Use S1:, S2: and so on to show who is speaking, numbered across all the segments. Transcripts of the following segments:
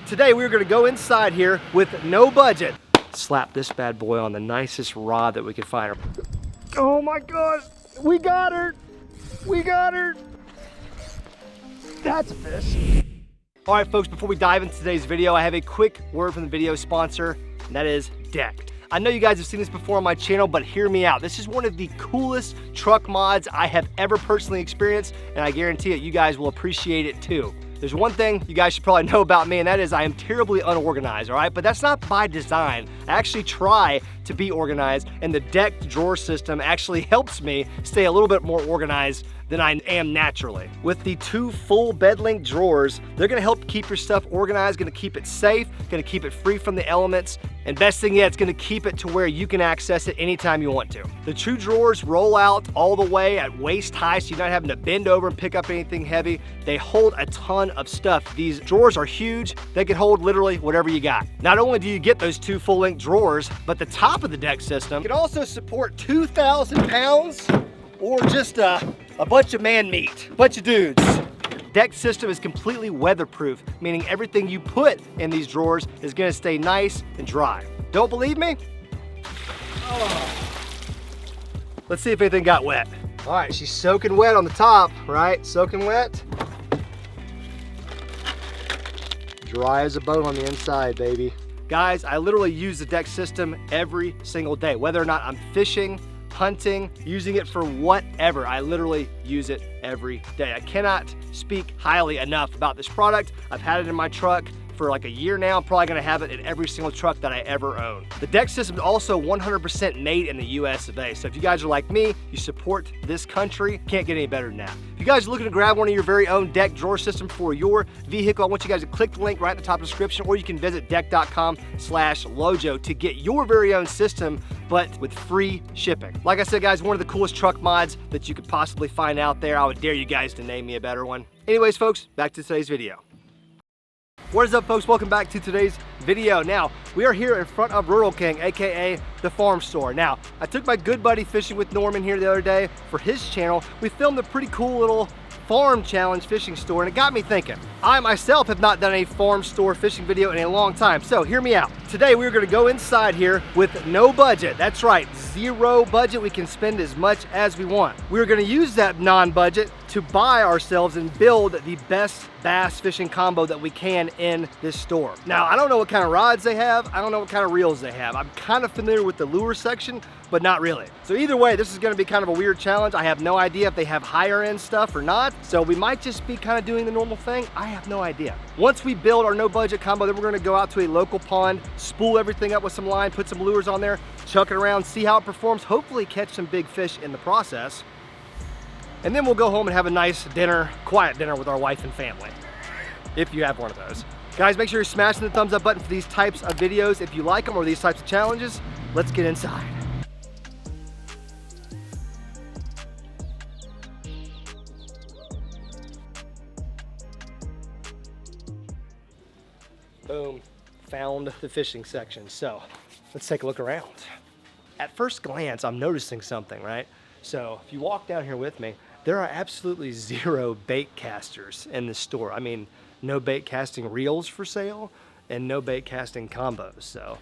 S1: Today we're gonna go inside here with no budget. Slap this bad boy on the nicest rod that we could find. Oh my gosh, we got her. We got her. That's a fish. All right, folks, before we dive into today's video, I have a quick word from the video sponsor, and that is Decked. I know you guys have seen this before on my channel, but hear me out. This is one of the coolest truck mods I have ever personally experienced, and I guarantee it, you guys will appreciate it too. There's one thing you guys should probably know about me, and that is I am terribly unorganized, all right? But that's not by design. I actually try to be organized, and the Decked drawer system actually helps me stay a little bit more organized than I am naturally. With the 2 full bed length drawers, they're gonna help keep your stuff organized, gonna keep it safe, gonna keep it free from the elements, and best thing yet, it's gonna keep it to where you can access it anytime you want to. The 2 drawers roll out all the way at waist high, so you're not having to bend over and pick up anything heavy. They hold a ton of stuff. These drawers are huge. They can hold literally whatever you got. Not only do you get those 2 full length drawers, but the top of the Decked system can also support 2,000 pounds or just a bunch of man meat, a bunch of dudes. Decked system is completely weatherproof, meaning everything you put in these drawers is gonna stay nice and dry. Don't believe me? Oh. Let's see if anything got wet. All right, she's soaking wet on the top, right? Soaking wet. Dry as a bone on the inside, baby. Guys, I literally use the Decked system every single day, whether or not I'm fishing, hunting, using it for whatever. I literally use it every day. I cannot speak highly enough about this product. I've had it in my truck for like a year now. I'm probably gonna have it in every single truck that I ever own. The Decked system is also 100% made in the US of A. So if you guys are like me, you support this country, can't get any better than that. If you guys are looking to grab one of your very own Decked drawer system for your vehicle, I want you guys to click the link right at the top of the description, or you can visit deck.com/Lojo to get your very own system, but with free shipping. Like I said, guys, one of the coolest truck mods that you could possibly find out there. I would dare you guys to name me a better one. Anyways, folks, back to today's video. What is up, folks? Welcome back to today's video. Now, we are here in front of Rural King, AKA the farm store. Now, I took my good buddy fishing with Norman here the other day for his channel. We filmed a pretty cool little farm challenge fishing store, and it got me thinking. I myself have not done a farm store fishing video in a long time, so hear me out. Today we're gonna go inside here with no budget. That's right, 0 budget. We can spend as much as we want. We're gonna use that non-budget to buy ourselves and build the best bass fishing combo that we can in this store. Now, I don't know what kind of rods they have. I don't know what kind of reels they have. I'm kind of familiar with the lure section, but not really. So either way, this is gonna be kind of a weird challenge. I have no idea if they have higher end stuff or not. So we might just be kind of doing the normal thing. I have no idea. Once we build our no budget combo, then we're gonna go out to a local pond, spool everything up with some line, put some lures on there, chuck it around, see how it performs, hopefully catch some big fish in the process. And then we'll go home and have a nice dinner, quiet dinner with our wife and family, if you have one of those. Guys, make sure you're smashing the thumbs up button for these types of videos if you like them, or these types of challenges. Let's get inside. Boom, found the fishing section. So let's take a look around. At first glance, I'm noticing something, right? So if you walk down here with me, there are absolutely 0 bait casters in this store. I mean, no bait casting reels for sale and no bait casting combos. So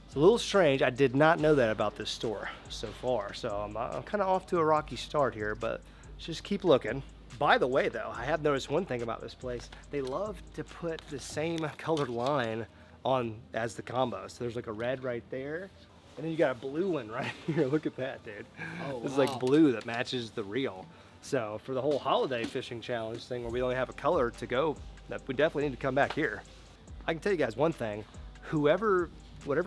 S1: it's a little strange. I did not know that about this store so far. So I'm kind of off to a rocky start here, but just keep looking. By the way, though, I have noticed one thing about this place. They love to put the same colored line on as the combo. So there's like a red right there, and then you got a blue one right here. Look at that, dude. Oh, it's like blue that matches the reel. So for the whole holiday fishing challenge thing where we only have a color to go, that we definitely need to come back here. I can tell you guys one thing, whatever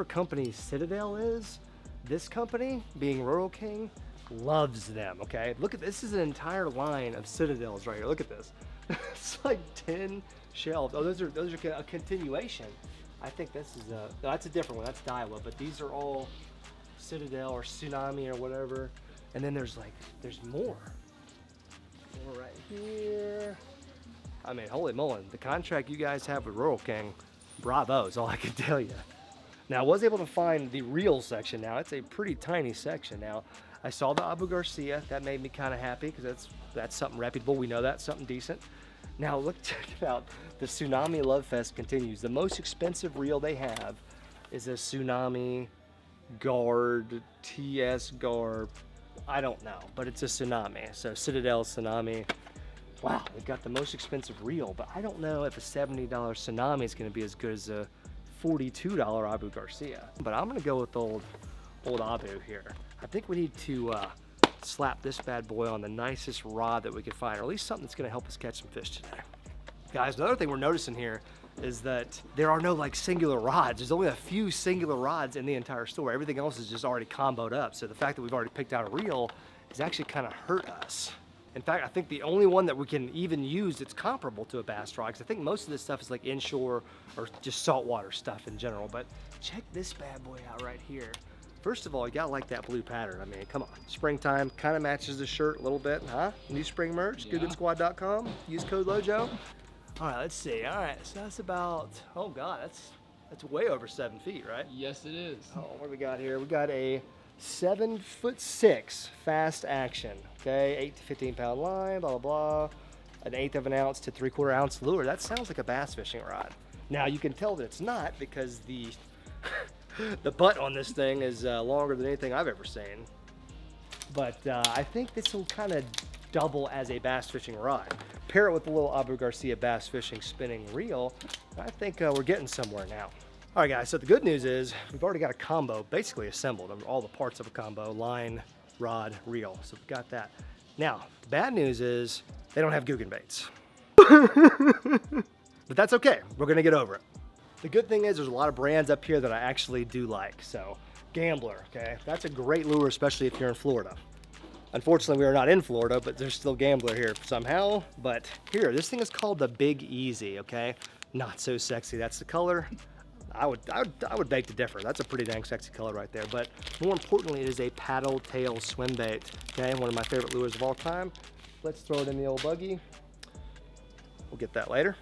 S1: company Citadel is, this company, being Rural King, loves them, okay? Look at this, is an entire line of Citadels right here. Look at this. It's like 10 shelves. Oh, those are a continuation. I think this is no, that's a different one. That's Daiwa, but these are all Citadel or Tsunami or whatever. And then there's more. More right here. I mean, holy moly, the contract you guys have with Rural King, bravo is all I can tell you. Now, I was able to find the reel section now. It's a pretty tiny section now. I saw the Abu Garcia. That made me kind of happy because that's something reputable. We know that's something decent. Now look, check it out. The Tsunami Love Fest continues. The most expensive reel they have is a Tsunami Guard, TS Guard, I don't know, but it's a Tsunami. So Citadel Tsunami. Wow, they've got the most expensive reel, but I don't know if a $70 Tsunami is gonna be as good as a $42 Abu Garcia. But I'm gonna go with old Abu here. I think we need to slap this bad boy on the nicest rod that we could find, or at least something that's gonna help us catch some fish today. Guys, another thing we're noticing here is that there are no like singular rods. There's only a few singular rods in the entire store. Everything else is just already comboed up. So the fact that we've already picked out a reel is actually kind of hurt us. In fact, I think the only one that we can even use that's comparable to a bass rod, because I think most of this stuff is like inshore or just saltwater stuff in general. But check this bad boy out right here. First of all, you gotta like that blue pattern. I mean, come on. Springtime kind of matches the shirt a little bit, huh? New spring merch,
S2: Yeah.
S1: goodgoodsquad.com. Use code Lojo. All right, let's see. All right, so that's about, oh God, that's way over 7 feet, right?
S2: Yes, it is.
S1: Oh, what do we got here? We got a 7'6" fast action. Okay, 8 to 15 pound line, blah, blah, blah. An 1/8 of an ounce to 3/4 ounce lure. That sounds like a bass fishing rod. Now you can tell that it's not because the the butt on this thing is longer than anything I've ever seen. But I think this will kind of double as a bass fishing rod. Pair it with the little Abu Garcia bass fishing spinning reel. I think we're getting somewhere now. All right, guys, so the good news is we've already got a combo basically assembled. All the parts of a combo, line, rod, reel. So we've got that. Now, the bad news is they don't have Guggen baits. But that's okay. We're gonna get over it. The good thing is there's a lot of brands up here that I actually do like. So Gambler, okay? That's a great lure, especially if you're in Florida. Unfortunately, we are not in Florida, but there's still Gambler here somehow. But here, this thing is called the Big Easy, okay? Not so sexy, that's the color. I would beg to differ. That's a pretty dang sexy color right there. But more importantly, it is a paddle tail swim bait, okay? One of my favorite lures of all time. Let's throw it in the old buggy. We'll get that later.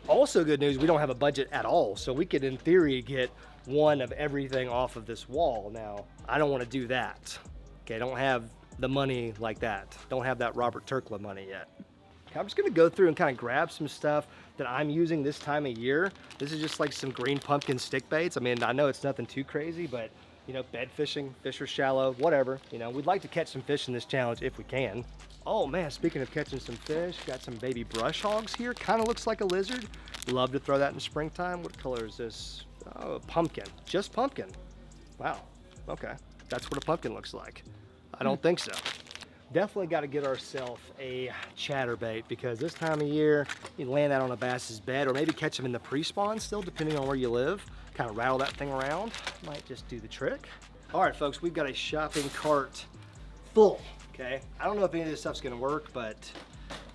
S1: Also good news, we don't have a budget at all. So we could, in theory, get one of everything off of this wall. Now, I don't want to do that. Okay, I don't have the money like that. Don't have that Robert Turkla money yet. Okay, I'm just gonna go through and kind of grab some stuff that I'm using this time of year. This is just like some green pumpkin stick baits. I mean, I know it's nothing too crazy, but you know, bed fishing, fish are shallow, whatever. You know, we'd like to catch some fish in this challenge if we can. Oh man, speaking of catching some fish, got some baby brush hogs here. Kind of looks like a lizard. Love to throw that in springtime. What color is this? Oh, pumpkin, just pumpkin. Wow, okay. That's what a pumpkin looks like. I don't think so. Definitely got to get ourselves a chatterbait because this time of year, you can land that on a bass's bed or maybe catch them in the pre-spawn still, depending on where you live. Kind of rattle that thing around. Might just do the trick. All right, folks, we've got a shopping cart full, okay? I don't know if any of this stuff's gonna work, but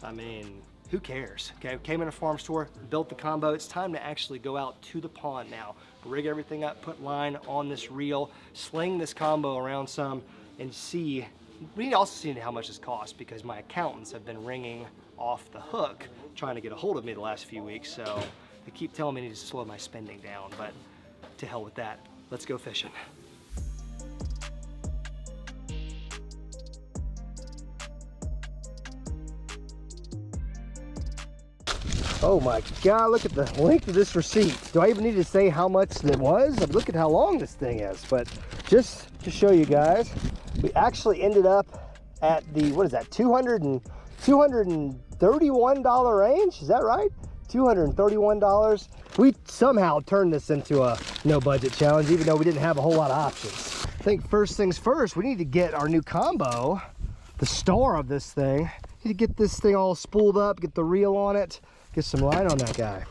S1: I mean, who cares, okay? We came in a farm store, built the combo. It's time to actually go out to the pond now. Rig everything up, put line on this reel, sling this combo around some, and see. We need to also see how much this costs because my accountants have been ringing off the hook trying to get a hold of me the last few weeks. So they keep telling me I need to slow my spending down, but to hell with that. Let's go fishing. Oh my God, look at the length of this receipt. Do I even need to say how much it was? I mean, look at how long this thing is, but just to show you guys, we actually ended up at the, what is that, $231 range? Is that right? $231. We somehow turned this into a no budget challenge, even though we didn't have a whole lot of options. I think first things first, we need to get our new combo, the star of this thing. We need to get this thing all spooled up, get the reel on it, get some line on that guy.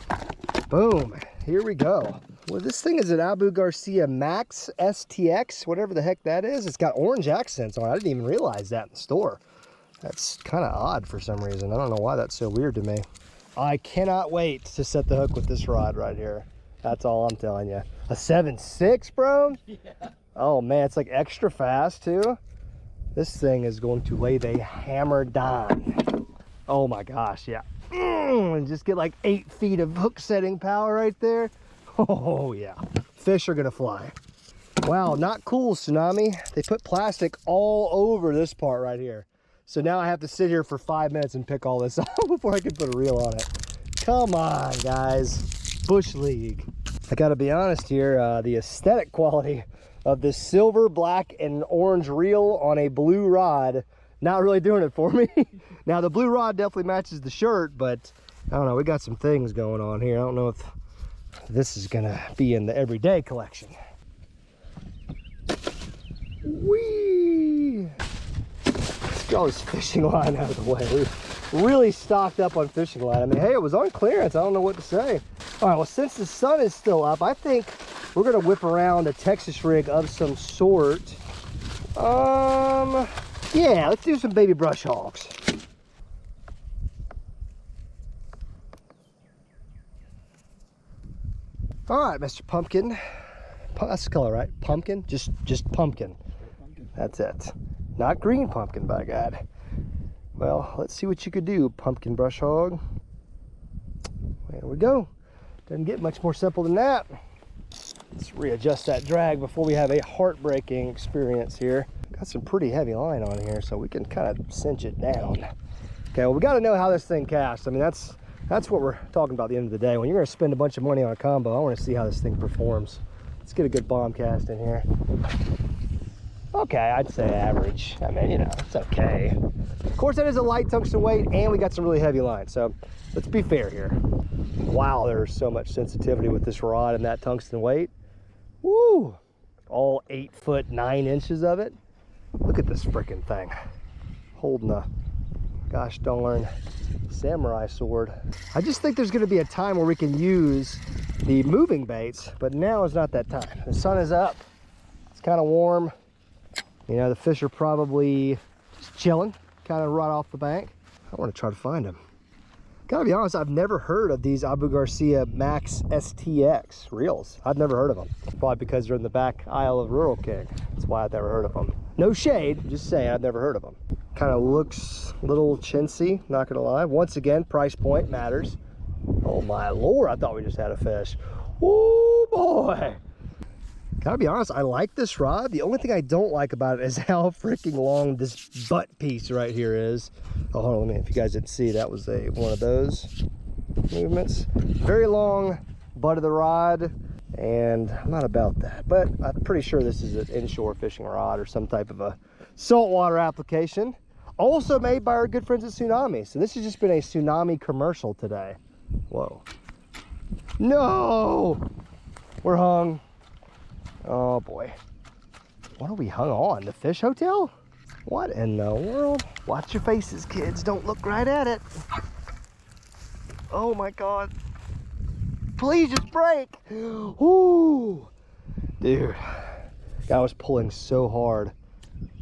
S1: Boom, here we go. Well, this thing is an Abu Garcia Max STX, whatever the heck that is. It's got orange accents on it. I didn't even realize that in the store. That's kind of odd for some reason. I don't know why that's so weird to me. I cannot wait to set the hook with this rod right here. That's all I'm telling you. A 7.6, bro? Yeah. Oh man, it's like extra fast too. This thing is going to lay the hammer down. Oh my gosh, yeah. And just get like 8 feet of hook setting power right there. Oh yeah, fish are gonna fly. Wow, not cool, Tsunami. They put plastic all over this part right here. So now I have to sit here for 5 minutes and pick all this off before I can put a reel on it. Come on, guys. Bush League. I gotta be honest here, the aesthetic quality of this silver, black, and orange reel on a blue rod, not really doing it for me. Now the blue rod definitely matches the shirt, but I don't know, we got some things going on here. I don't know if this is gonna be in the everyday collection. Whee! Let's get all this fishing line out of the way. We're really stocked up on fishing line. I mean, hey, it was on clearance. I don't know what to say. All right, well, since the sun is still up, I think we're gonna whip around a Texas rig of some sort. Yeah, let's do some baby brush hogs. All right, Mr. Pumpkin. That's the color, right? Pumpkin? Just pumpkin. That's it. Not green pumpkin, by God. Well, let's see what you could do, pumpkin brush hog. There we go. Doesn't get much more simple than that. Let's readjust that drag before we have a heartbreaking experience here. Got some pretty heavy line on here, so we can kind of cinch it down. Okay, well, we got to know how this thing casts. I mean, that's what we're talking about at the end of the day. When you're going to spend a bunch of money on a combo, I want to see how this thing performs. Let's get a good bomb cast in here. Okay, I'd say average. I mean, you know, it's okay. Of course, that is a light tungsten weight, and we got some really heavy line, so let's be fair here. Wow, there's so much sensitivity with this rod and that tungsten weight. Woo! All 8 foot 9 inches of it. Look at this freaking thing. Holding a gosh darn samurai sword. I just think there's going to be a time where we can use the moving baits, but now is not that time. The sun is up. It's kind of warm. You know, the fish are probably just chilling, kind of right off the bank. I want to try to find them. Gotta be honest, I've never heard of these Abu Garcia Max STX reels. I've never heard of them. Probably because they're in the back aisle of Rural King. That's why I've never heard of them. No shade, just saying I've never heard of them. Kind of looks a little chintzy, not gonna lie. Once again, price point matters. Oh my Lord, I thought we just had a fish. Oh boy. Gotta be honest, I like this rod. The only thing I don't like about it is how freaking long this butt piece right here is. Oh, hold on, let me, if you guys didn't see, that was one of those movements. Very long butt of the rod, and I'm not about that, but I'm pretty sure this is an inshore fishing rod or some type of a saltwater application. Also made by our good friends at Tsunami. So this has just been a Tsunami commercial today. Whoa. No! We're hung. Oh boy. What are we hung on? The fish hotel? What in the world? Watch your faces, kids. Don't look right at it. Oh my God. Please just break. Ooh. Dude. That was pulling so hard.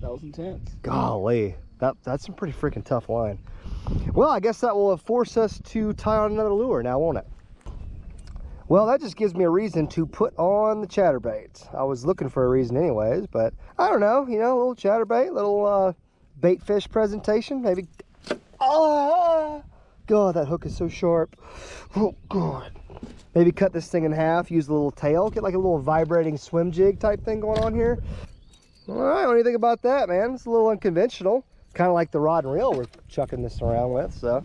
S2: That was intense.
S1: Golly. That's some pretty freaking tough line. Well, I guess that will force us to tie on another lure now, won't it? Well, that just gives me a reason to put on the chatterbaits. I was looking for a reason anyways, but I don't know, you know, a little chatterbait, little bait fish presentation, maybe. Oh, God, that hook is so sharp. Oh, God. Maybe cut this thing in half, use a little tail, get like a little vibrating swim jig type thing going on here. All right, what do you think about that, man? It's a little unconventional. Kind of like the rod and reel we're chucking this around with, so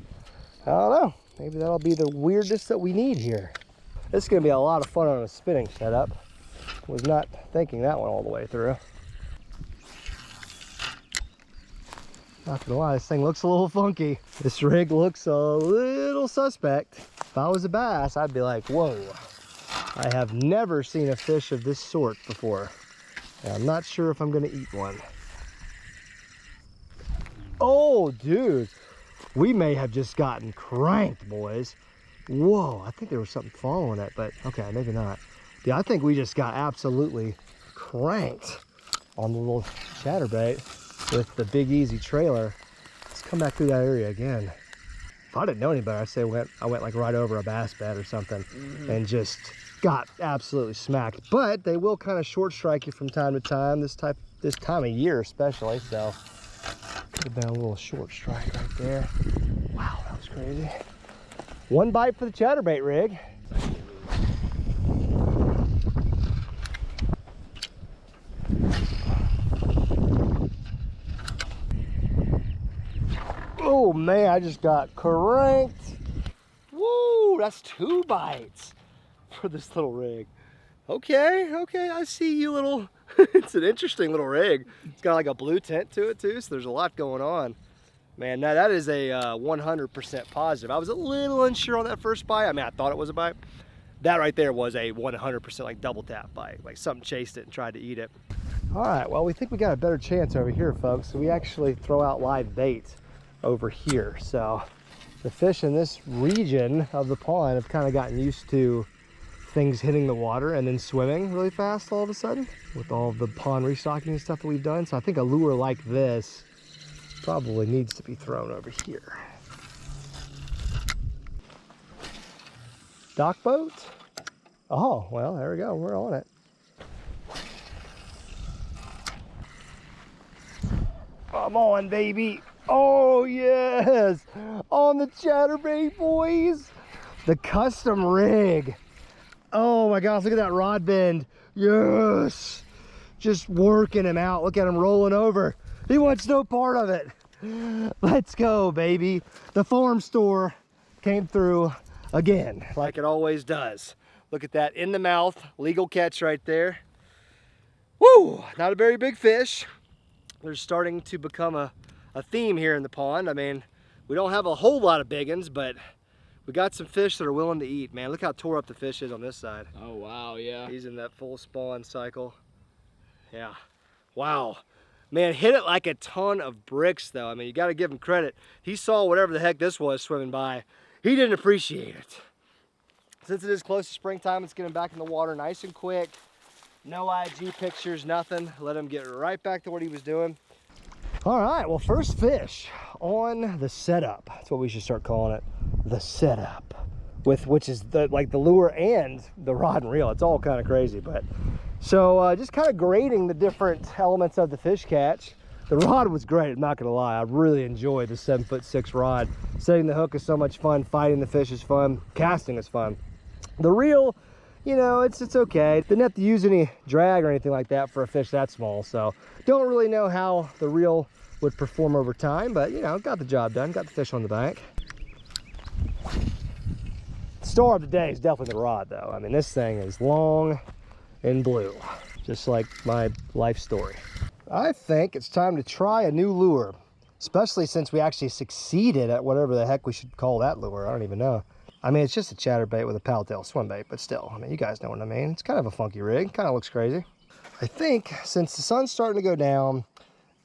S1: I don't know. Maybe that'll be the weirdest that we need here. This is going to be a lot of fun on a spinning setup. Was not thinking that one all the way through. Not gonna lie, this thing looks a little funky. This rig looks a little suspect. If I was a bass, I'd be like, whoa. I have never seen a fish of this sort before. And I'm not sure if I'm gonna eat one. Oh, dude. We may have just gotten cranked, boys. Whoa, I think there was something following it, but okay, maybe not. Yeah, I think we just got absolutely cranked on the little chatterbait with the Big Easy trailer. Let's come back through that area again. If I didn't know any better, I'd say I went like right over a bass bed or something and just got absolutely smacked. But they will kind of short strike you from time to time, this time of year especially, so could have been a little short strike right there. Wow, that was crazy. One bite for the chatterbait rig. man, I just got cranked. Woo, that's 2 bites for this little rig. Okay, I see you little, it's an interesting little rig. It's got like a blue tint to it too, so there's a lot going on. Man, now that is a 100% positive. I was a little unsure on that first bite. I mean, I thought it was a bite. That right there was a 100% like double tap bite. Like something chased it and tried to eat it. All right, well, we think we got a better chance over here, folks. So we actually throw out live bait over here. So the fish in this region of the pond have kind of gotten used to things hitting the water and then swimming really fast all of a sudden with all the pond restocking and stuff that we've done. So I think a lure like this probably needs to be thrown over here. Dock boat? Oh, well, there we go. We're on it. Come on, baby. Oh, yes. On the chatterbait, boys. The custom rig. Oh my gosh, look at that rod bend. Yes. Just working him out. Look at him rolling over. He wants no part of it. Let's go, baby. The farm store came through again, like it always does. Look at that in the mouth, legal catch right there. Woo, not a very big fish. There's starting to become a theme here in the pond. I mean, we don't have a whole lot of big ones, but we got some fish that are willing to eat, man. Look how tore up the fish is on this side.
S2: Oh, wow, yeah.
S1: He's in that full spawn cycle. Yeah, wow. Man, hit it like a ton of bricks, though. I mean, you got to give him credit. He saw whatever the heck this was swimming by. He didn't appreciate it. Since it is close to springtime, let's get him back in the water nice and quick. No IG pictures, nothing. Let him get right back to what he was doing. All right, well, first fish on the setup. That's what we should start calling it, the setup. Which is like the lure and the rod and reel. It's all kind of crazy, but so just kind of grading the different elements of the fish catch. The rod was great, I'm not gonna lie. I really enjoyed the 7'6" rod. Setting the hook is so much fun. Fighting the fish is fun. Casting is fun. The reel, you know, it's okay. Didn't have to use any drag or anything like that for a fish that small, so don't really know how the reel would perform over time, but you know, got the job done. Got the fish on the bank. Star of the day is definitely the rod, though. I mean, this thing is long and blue, just like my life story. I think it's time to try a new lure, especially since we actually succeeded at whatever the heck we should call that lure. I don't even know. I mean, it's just a chatterbait with a paddle tail swim bait, but still, I mean, you guys know what I mean. It's kind of a funky rig, kind of looks crazy. I think since the sun's starting to go down,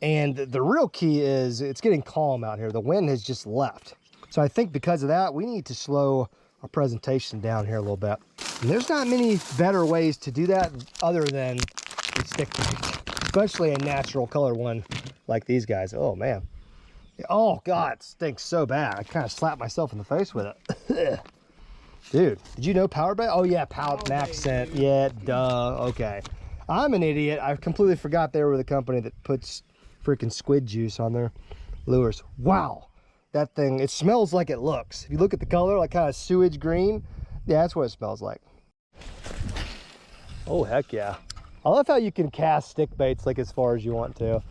S1: and the real key is it's getting calm out here. The wind has just left. So I think because of that, we need to slow our presentation down here a little bit. And there's not many better ways to do that other than with stick bait, especially a natural color one like these guys. Oh man. Oh God, it stinks so bad. I kind of slapped myself in the face with it. Dude, did you know Power Bait? Oh yeah, Max scent. Yeah, duh, okay. I'm an idiot. I completely forgot they were the company that puts freaking squid juice on their lures. Wow. That thing, it smells like it looks. If you look at the color, like kind of sewage green, yeah, that's what it smells like. Oh, heck yeah. I love how you can cast stick baits like as far as you want to.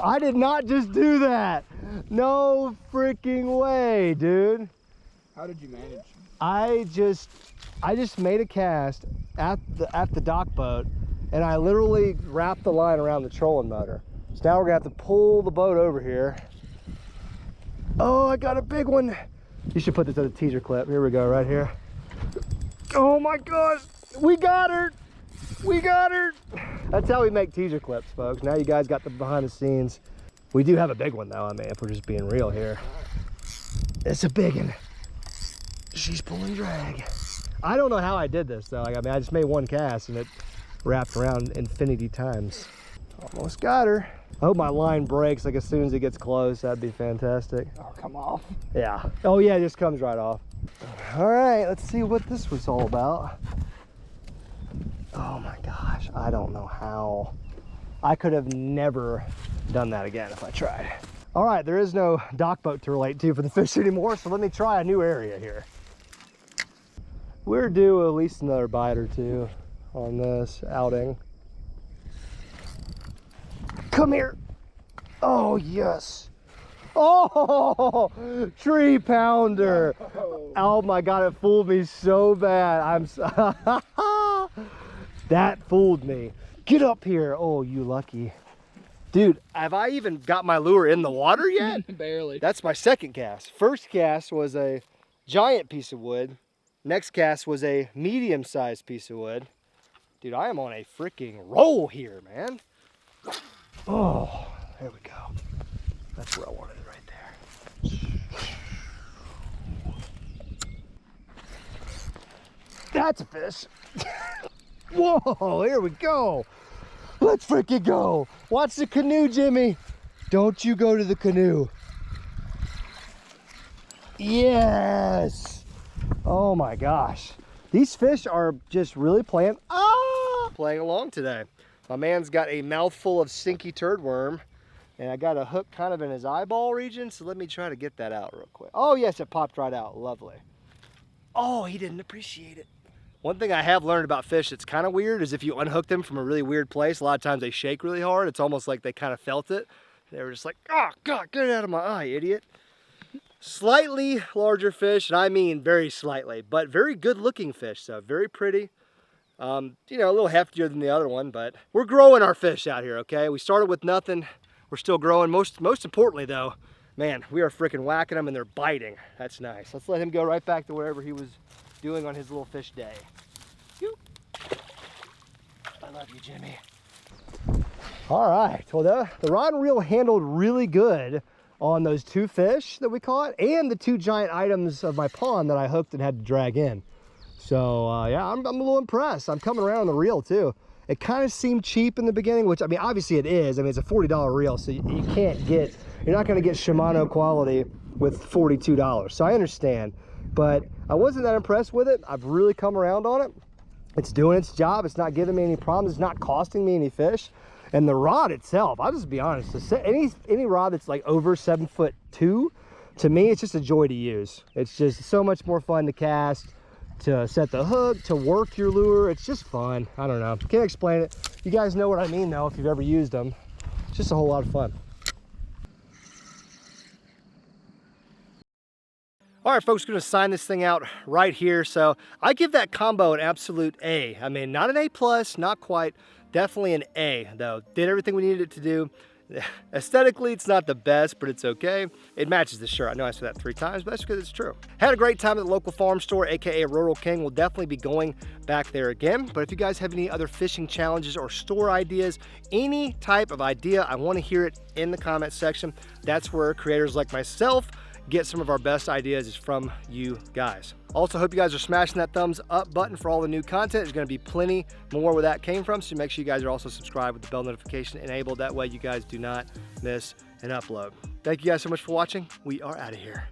S1: I did not just do that. No freaking way, dude.
S2: How did you manage?
S1: I just made a cast at the dock boat, and I literally wrapped the line around the trolling motor. So now we're gonna have to pull the boat over here. Oh, I got a big one. You should put this as a teaser clip. Here we go, right here. Oh my gosh, we got her. We got her. That's how we make teaser clips, folks. Now you guys got the behind the scenes. We do have a big one though, I mean, if we're just being real here. It's a big one. She's pulling drag. I don't know how I did this though. Like, I mean, I just made one cast and it wrapped around infinity times. Almost got her. I hope my line breaks like as soon as it gets close. That'd be fantastic.
S2: Oh, come off.
S1: Yeah. Oh yeah, it just comes right off. All right, let's see what this was all about. Oh my gosh, I don't know how. I could have never done that again if I tried. All right, there is no dock boat to relate to for the fish anymore, so let me try a new area here. We're due at least another bite or two on this outing. Come here. Oh, yes. Oh, tree pounder.
S2: Oh.
S1: Oh my God, it fooled me so bad. That fooled me. Get up here. Oh, you lucky. Dude, have I even got my lure in the water yet?
S2: Barely.
S1: That's my second cast. First cast was a giant piece of wood. Next cast was a medium-sized piece of wood. Dude, I am on a freaking roll here, man. Oh, there we go. That's where I wanted it right there. That's a fish. Whoa, here we go. Let's freaking go. Watch the canoe, Jimmy. Don't you go to the canoe. Yes. Oh my gosh. These fish are just really playing along today. My man's got a mouthful of stinky turd worm, and I got a hook kind of in his eyeball region, so let me try to get that out real quick. Oh yes, it popped right out. Lovely. Oh, he didn't appreciate it. One thing I have learned about fish that's kind of weird is if you unhook them from a really weird place, a lot of times they shake really hard. It's almost like they kind of felt it. They were just like, oh God, get it out of my eye, idiot. Slightly larger fish, and I mean very slightly, but very good looking fish, so very pretty. You know, a little heftier than the other one, but we're growing our fish out here, okay? We started with nothing. We're still growing. Most importantly though, man, we are freaking whacking them and they're biting. That's nice. Let's let him go right back to wherever he was doing on his little fish day. I love you, Jimmy. All right, well the rod and reel handled really good on those two fish that we caught and the two giant items of my pond that I hooked and had to drag in. So yeah, I'm a little impressed. I'm coming around on the reel too. It kind of seemed cheap in the beginning, which I mean, obviously it is. I mean, it's a $40 reel, so you can't get, you're not gonna get Shimano quality with $42. So I understand, but I wasn't that impressed with it. I've really come around on it. It's doing its job. It's not giving me any problems. It's not costing me any fish. And the rod itself, I'll just be honest, any rod that's like over 7'2", to me, it's just a joy to use. It's just so much more fun to cast, to set the hook, to work your lure. It's just fun. I don't know. Can't explain it. You guys know what I mean though, if you've ever used them. It's just a whole lot of fun. All right, folks, gonna sign this thing out right here. So I give that combo an absolute A. I mean, not an A+, not quite. Definitely an A, though. Did everything we needed it to do. Aesthetically, it's not the best, but it's okay. It matches the shirt. I know I said that 3 times, but that's because it's true. Had a great time at the local farm store, aka Rural King. We'll definitely be going back there again. But if you guys have any other fishing challenges or store ideas, any type of idea, I want to hear it in the comment section. That's where creators like myself get some of our best ideas is from you guys. Also, hope you guys are smashing that thumbs up button for all the new content. There's going to be plenty more where that came from, so make sure you guys are also subscribed with the bell notification enabled. That way you guys do not miss an upload. Thank you guys so much for watching. We are out of here.